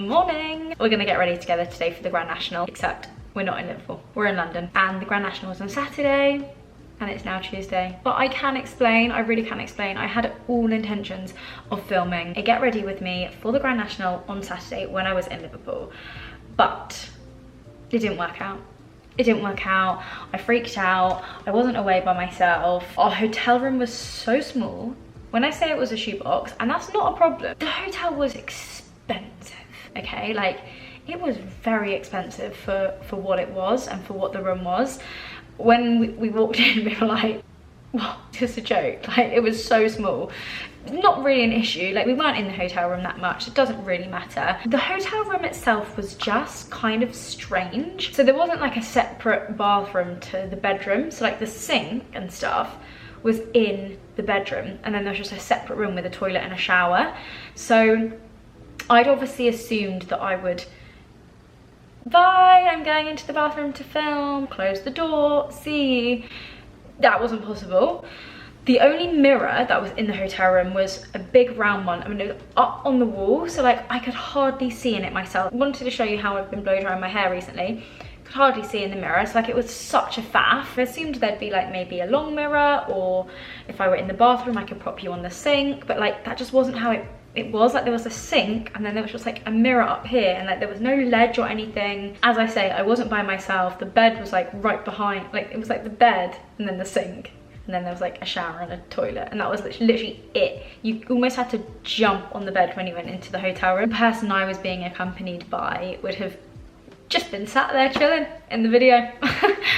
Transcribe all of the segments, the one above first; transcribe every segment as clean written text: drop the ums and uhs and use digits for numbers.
morning. We're gonna get ready together today for the Grand National, except we're not in Liverpool, we're in London. And the Grand National was on Saturday, and it's now Tuesday. But I can explain, I really can explain. I had all intentions of filming a get ready with me for the Grand National on Saturday when I was in Liverpool. But it didn't work out. It didn't work out. I freaked out. I wasn't away by myself. Our hotel room was so small. When I say it was a shoebox, and that's not a problem, the hotel was expensive, okay? Like, it was very expensive for what it was and for what the room was. When we walked in, we were like, well, just a joke. Like, it was so small. Not really an issue. Like, we weren't in the hotel room that much. It doesn't really matter. The hotel room itself was just kind of strange. So there wasn't like a separate bathroom to the bedroom. So like the sink and stuff was in the bedroom, and then there was just a separate room with a toilet and a shower. So I'd obviously assumed that I would, bye, I'm going into the bathroom to film, close the door, see you. That wasn't possible. The only mirror that was in the hotel room was a big round one. I mean, it was up on the wall, so like I could hardly see in it myself. I wanted to show you how I've been blow drying my hair recently. Could hardly see in the mirror. It's like, it was such a faff. I assumed there'd be like maybe a long mirror, or if I were in the bathroom I could prop you on the sink, but like that just wasn't how it was. Like, there was a sink and then there was just like a mirror up here, and like there was no ledge or anything. As I say, I wasn't by myself. The bed was like right behind, like it was like the bed and then the sink, and then there was like a shower and a toilet, and that was literally it. You almost had to jump on the bed when you went into the hotel room. The person I was being accompanied by would have just been sat there chilling in the video.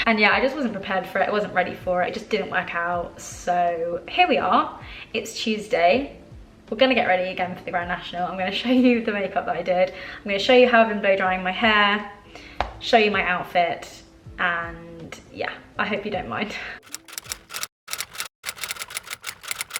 And yeah, I just wasn't prepared for it. I wasn't ready for it. It just didn't work out. So here we are. It's Tuesday. We're gonna get ready again for the Grand National. I'm gonna show you the makeup that I did. I'm gonna show you how I've been blow drying my hair, show you my outfit, and yeah, I hope you don't mind.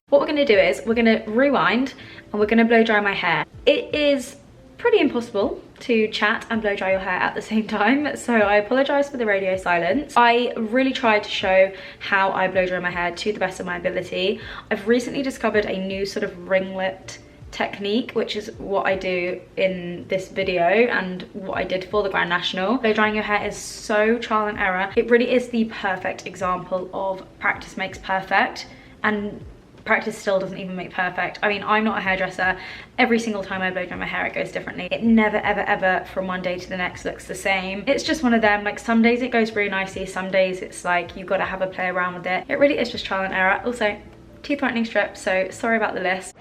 What we're gonna do is we're gonna rewind and we're gonna blow dry my hair. It is pretty impossible to chat and blow dry your hair at the same time, so I apologize for the radio silence. I really tried to show how I blow dry my hair to the best of my ability. I've recently discovered a new sort of ringlet technique, which is what I do in this video and what I did for the Grand National. Blow drying your hair is so trial and error. It really is the perfect example of practice makes perfect, and practice still doesn't even make perfect. I mean, I'm not a hairdresser. Every single time I blow dry my hair, it goes differently. It never, ever, ever from one day to the next looks the same. It's just one of them. Like, some days it goes really nicely. Some days it's like, you've got to have a play around with it. It really is just trial and error. Also, teeth whitening strip, so sorry about the list.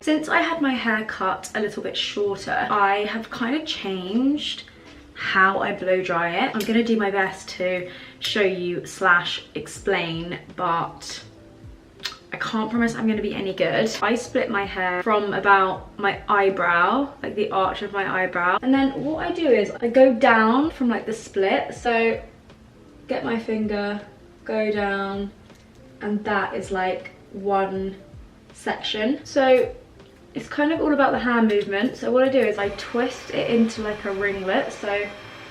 Since I had my hair cut a little bit shorter, I have kind of changed how I blow dry it. I'm gonna do my best to show you / explain, but I can't promise I'm gonna be any good. I split my hair from about my eyebrow, like the arch of my eyebrow, and then what I do is I go down from like the split. So get my finger, go down, and that is like one section. So it's kind of all about the hand movement. So what I do is I twist it into like a ringlet. So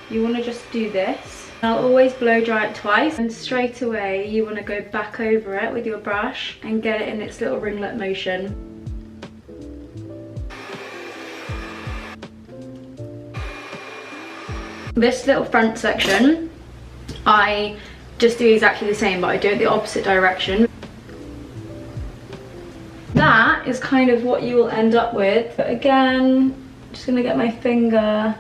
you want to just do this. I'll always blow dry it twice, and straight away you want to go back over it with your brush and get it in its little ringlet motion. This little front section, I just do exactly the same, but I do it the opposite direction. That is kind of what you will end up with. But again, I'm just gonna get my finger,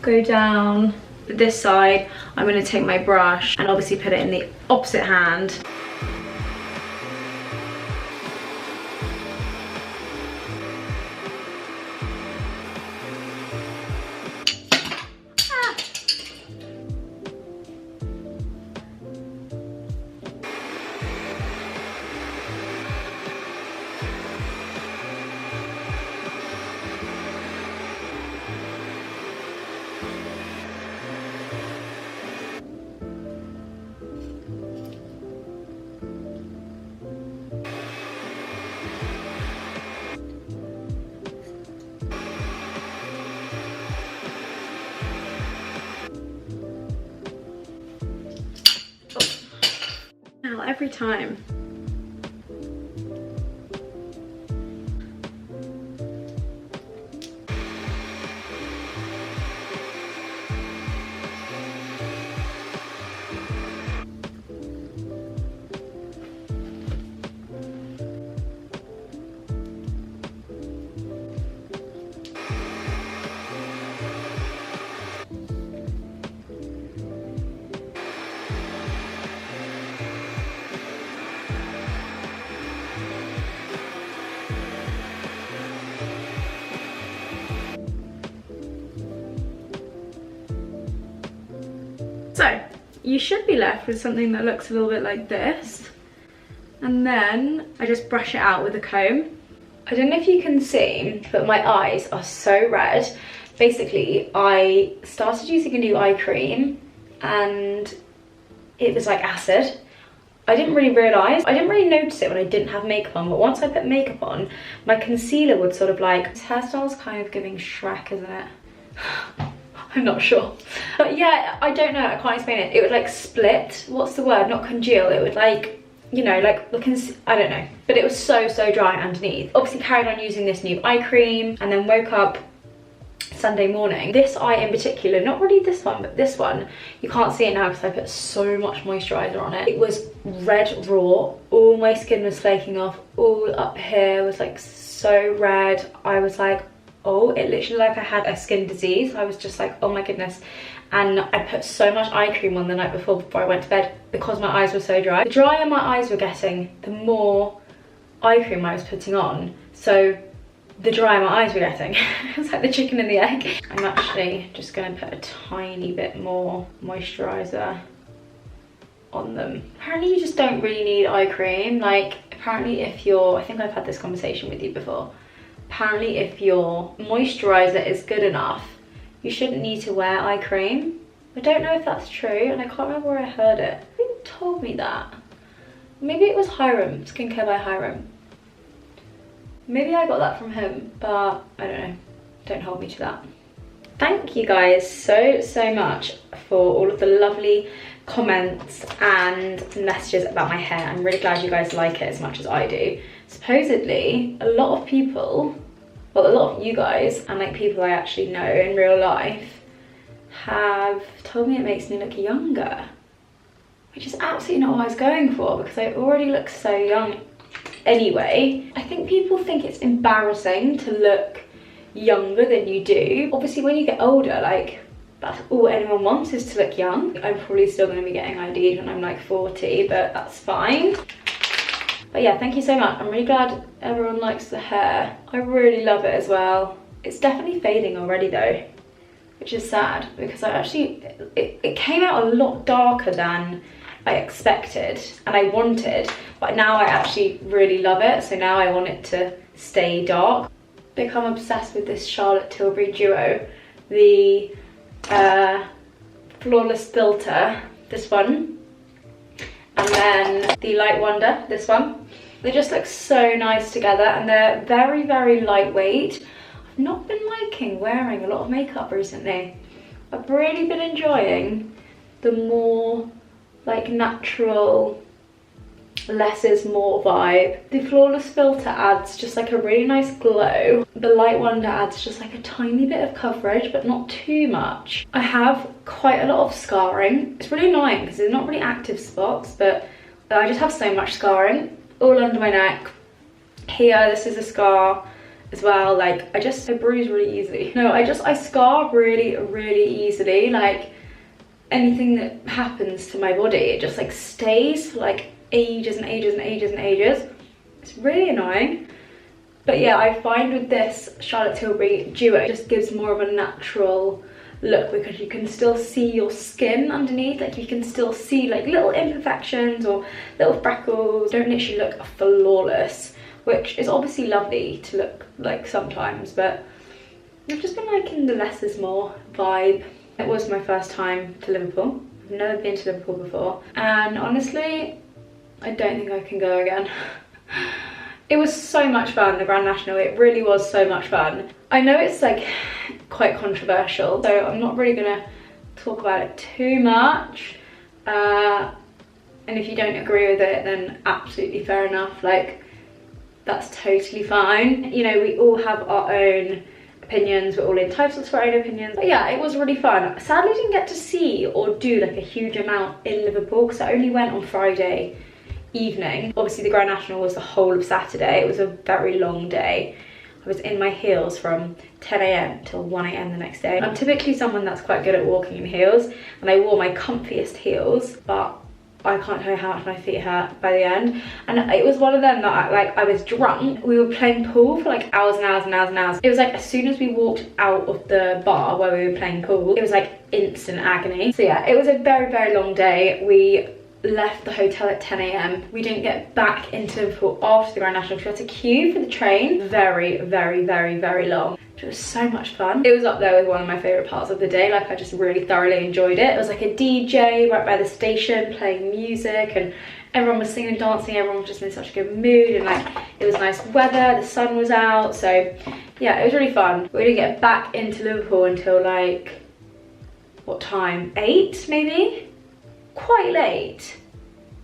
go down this side. I'm gonna take my brush and obviously put it in the opposite hand. Every time. you should be left with something that looks a little bit like this. And then I just brush it out with a comb. I don't know if you can see, but my eyes are so red. Basically, I started using a new eye cream and it was like acid. I didn't really notice it when I didn't have makeup on, but once I put makeup on, my concealer would sort of like, this hairstyle's kind of giving Shrek, isn't it? I'm not sure. But yeah, I don't know, I can't explain it. It would like split, what's the word, not congeal, it would like, you know, like, I don't know. But it was so dry underneath. Obviously carried on using this new eye cream and then woke up Sunday morning. This eye in particular, not really this one, but this one, you can't see it now because I put so much moisturizer on it. It was red raw, all my skin was flaking off, all up here was like so red. I was like, oh, it literally like I had a skin disease. I was just like, oh my goodness. And I put so much eye cream on the night before I went to bed because my eyes were so dry. The drier my eyes were getting, the more eye cream I was putting on. So the drier my eyes were getting. It's like the chicken and the egg. I'm actually just going to put a tiny bit more moisturizer on them. Apparently you just don't really need eye cream. Like, apparently if you're, I think I've had this conversation with you before. Apparently if your moisturizer is good enough, you shouldn't need to wear eye cream. I don't know if that's true, and I can't remember where I heard it. Who told me that? Maybe it was Hiram, Skincare by Hiram. Maybe I got that from him, but I don't know. Don't hold me to that. Thank you guys so much for all of the lovely comments and messages about my hair. I'm really glad you guys like it as much as I do. Supposedly, a lot of people, well, a lot of you guys, and like people I actually know in real life, have told me it makes me look younger, which is absolutely not what I was going for because I already look so young anyway. I think people think it's embarrassing to look younger than you do. Obviously when you get older, like, that's all anyone wants is to look young. I'm probably still going to be getting ID'd when I'm like 40, but that's fine. But yeah, thank you so much. I'm really glad everyone likes the hair. I really love it as well. It's definitely fading already though, which is sad because I actually, it came out a lot darker than I expected and I wanted, but now I actually really love it. So now I want it to stay dark. Become obsessed with this Charlotte Tilbury duo, the Flawless Filter, this one, and then the Light Wonder, this one. They just look so nice together and they're very lightweight. I've not been liking wearing a lot of makeup recently. I've really been enjoying the more like natural, less is more vibe. The Flawless Filter adds just like a really nice glow. The Light Wonder adds just like a tiny bit of coverage, but not too much. I have quite a lot of scarring. It's really annoying because there's not really active spots, but I just have so much scarring all under my neck. Here, this is a scar as well. Like, I bruise really easily. No, I scar really easily. Like, anything that happens to my body, it just like stays for like ages and ages. It's really annoying. But yeah, I find with this Charlotte Tilbury duo, it just gives more of a natural look because you can still see your skin underneath. Like, you can still see like little imperfections or little freckles. Don't literally look flawless, which is obviously lovely to look like sometimes, but I've just been liking the less is more vibe. It was my first time to Liverpool. I've never been to Liverpool before, and honestly, I don't think I can go again. It was so much fun, the Grand National. It really was so much fun. I know it's like quite controversial, so I'm not really gonna talk about it too much. And if you don't agree with it, then absolutely fair enough. Like, that's totally fine. You know, we all have our own opinions, we're all entitled to our own opinions. But yeah, it was really fun. Sadly, I didn't get to see or do like a huge amount in Liverpool because I only went on Friday evening. Obviously the Grand National was the whole of Saturday. It was a very long day. I was in my heels from 10 AM till 1 AM the next day. I'm typically someone that's quite good at walking in heels, and I wore my comfiest heels, but I can't tell you how much my feet hurt by the end. And it was one of them that I was drunk. We were playing pool for like hours and hours and hours and hours. It was like as soon as we walked out of the bar where we were playing pool, it was like instant agony. So yeah, it was a very, very long day. We left the hotel at 10 AM. We didn't get back into Liverpool after the Grand National because we had to queue for the train. Very, very, very, very long. It was so much fun. It was up there with one of my favourite parts of the day. Like, I just really thoroughly enjoyed it. It was like a DJ right by the station playing music, and everyone was singing and dancing. Everyone was just in such a good mood, and like it was nice weather, the sun was out. So yeah, it was really fun. We didn't get back into Liverpool until like, what time? 8 maybe? Quite late,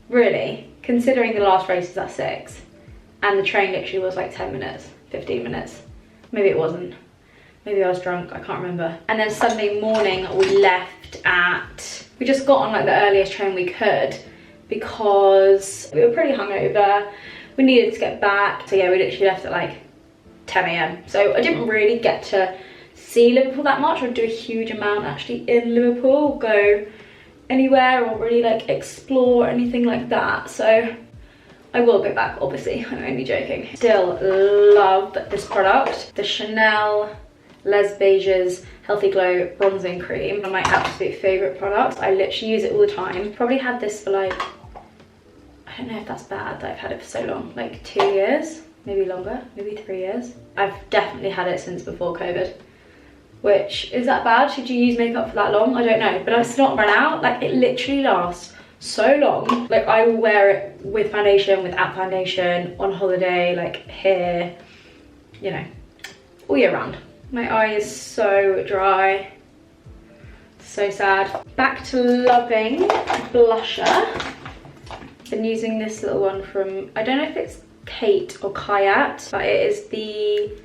really, considering the last race was at 6 and the train literally was like 10 minutes, 15 minutes. Maybe it wasn't. Maybe I was drunk, I can't remember. And then Sunday morning we left at, we just got on like the earliest train we could because we were pretty hungover. We needed to get back. So yeah, we literally left at like 10 AM. So I didn't really get to see Liverpool that much or do a huge amount actually in Liverpool, go anywhere or really like explore anything like that. So I will go back, obviously, I'm only joking. Still love this product, the Chanel Les Beiges Healthy Glow Bronzing Cream. One of my absolute favourite products. I literally use it all the time. Probably had this for like, I don't know if that's bad that I've had it for so long, like 2 years, maybe longer, maybe 3 years. I've definitely had it since before COVID. Which, is that bad? Should you use makeup for that long? I don't know, but I've still not run out. Like, it literally lasts so long. Like, I will wear it with foundation, without foundation, on holiday, like here, you know, all year round. My eye is so dry, so sad. Back to loving blusher. Been using this little one from, I don't know if it's Kate or Kayat, but it is the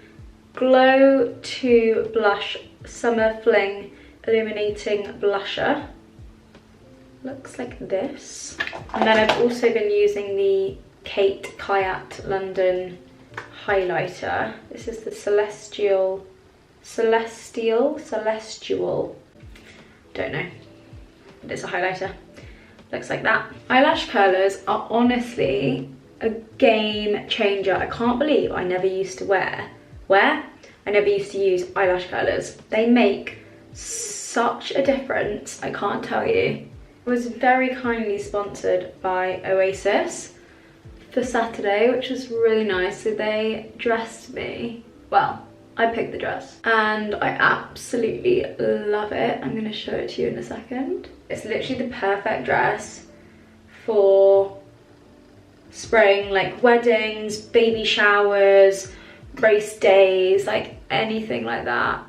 Glow 2 Blush Summer Fling Illuminating Blusher. Looks like this. And then I've also been using the Kate Kayat London highlighter. This is the Celestial, don't know, but it's a highlighter. Looks like that. Eyelash curlers are honestly a game changer. I can't believe I never used to I never used to use eyelash curlers. They make such a difference, I can't tell you. I was very kindly sponsored by Oasis for Saturday, which was really nice. So they dressed me, well, I picked the dress and I absolutely love it. I'm gonna show it to you in a second. It's literally the perfect dress for spring, like weddings, baby showers, race days, like anything like that.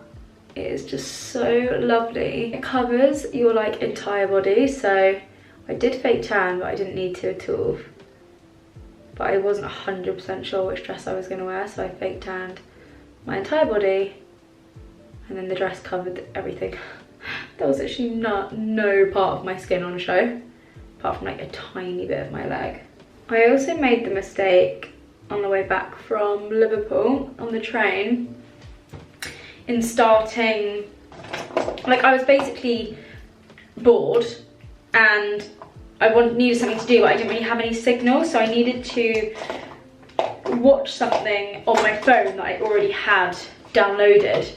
It is just so lovely. It covers your like entire body, so I did fake tan, but I didn't need to at all. But I wasn't 100% sure which dress I was gonna wear, so I fake tanned my entire body, and then the dress covered everything. There was actually no part of my skin on show, apart from like a tiny bit of my leg. I also made the mistake on the way back from Liverpool on the train in starting, like I was basically bored and I needed something to do, but I didn't really have any signal, so I needed to watch something on my phone that I already had downloaded.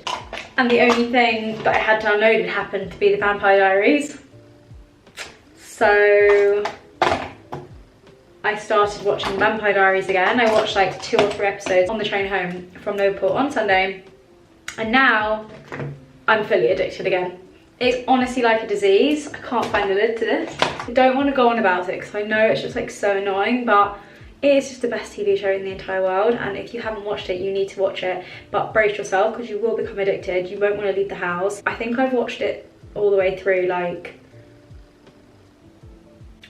And the only thing that I had downloaded happened to be the Vampire Diaries. So I started watching Vampire Diaries again. I watched like 2 or 3 episodes on the train home from Liverpool on Sunday. And now I'm fully addicted again. It's honestly like a disease. I can't find the lid to this. I don't want to go on about it because I know it's just like so annoying, but it is just the best TV show in the entire world. And if you haven't watched it, you need to watch it. But brace yourself because you will become addicted. You won't want to leave the house. I think I've watched it all the way through, like,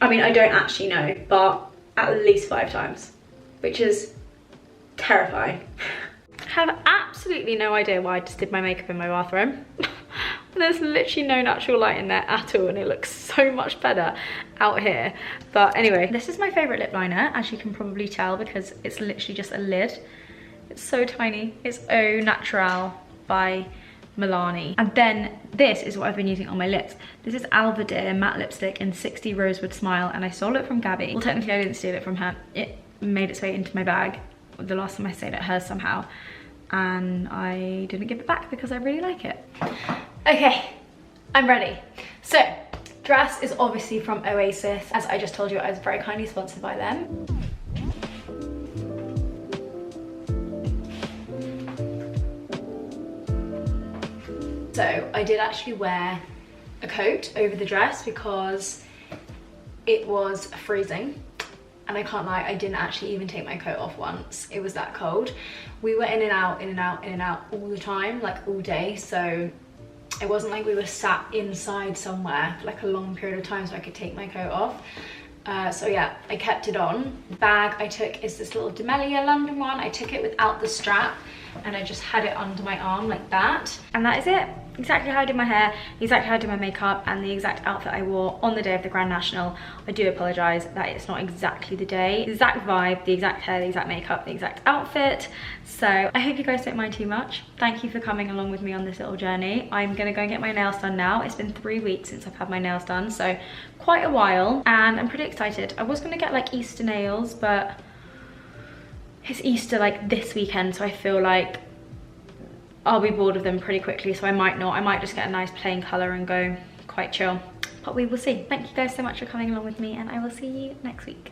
I mean, I don't actually know, but at least 5 times, which is terrifying. I have absolutely no idea why I just did my makeup in my bathroom. There's literally no natural light in there at all, and it looks so much better out here. But anyway, this is my favourite lip liner, as you can probably tell, because it's literally just a lid. It's so tiny. It's Au Naturel by Milani. And then this is what I've been using on my lips. This is Alvadear matte lipstick in 60 Rosewood Smile, and I stole it from Gabby. Well, technically I didn't steal it from her. It made its way into my bag the last time I stayed at hers somehow, and I didn't give it back because I really like it. Okay, I'm ready. So, dress is obviously from Oasis. As I just told you, I was very kindly sponsored by them. So I did actually wear a coat over the dress because it was freezing, and I can't lie, I didn't actually even take my coat off once. It was that cold. We were in and out, in and out, in and out all the time, like all day, so it wasn't like we were sat inside somewhere for like a long period of time so I could take my coat off. So yeah, I kept it on. The bag I took is this little Demelia London one. I took it without the strap, and I just had it under my arm like that. And that is it. Exactly how I did my hair, exactly how I did my makeup, and the exact outfit I wore on the day of the Grand National. I do apologise that it's not exactly the day. The exact vibe, the exact hair, the exact makeup, the exact outfit. So I hope you guys don't mind too much. Thank you for coming along with me on this little journey. I'm gonna go and get my nails done now. It's been 3 weeks since I've had my nails done, so quite a while, and I'm pretty excited. I was gonna get like Easter nails, but it's Easter like this weekend, so I feel like I'll be bored of them pretty quickly, so I might not. I might just get a nice plain colour and go quite chill. But we will see. Thank you guys so much for coming along with me, and I will see you next week.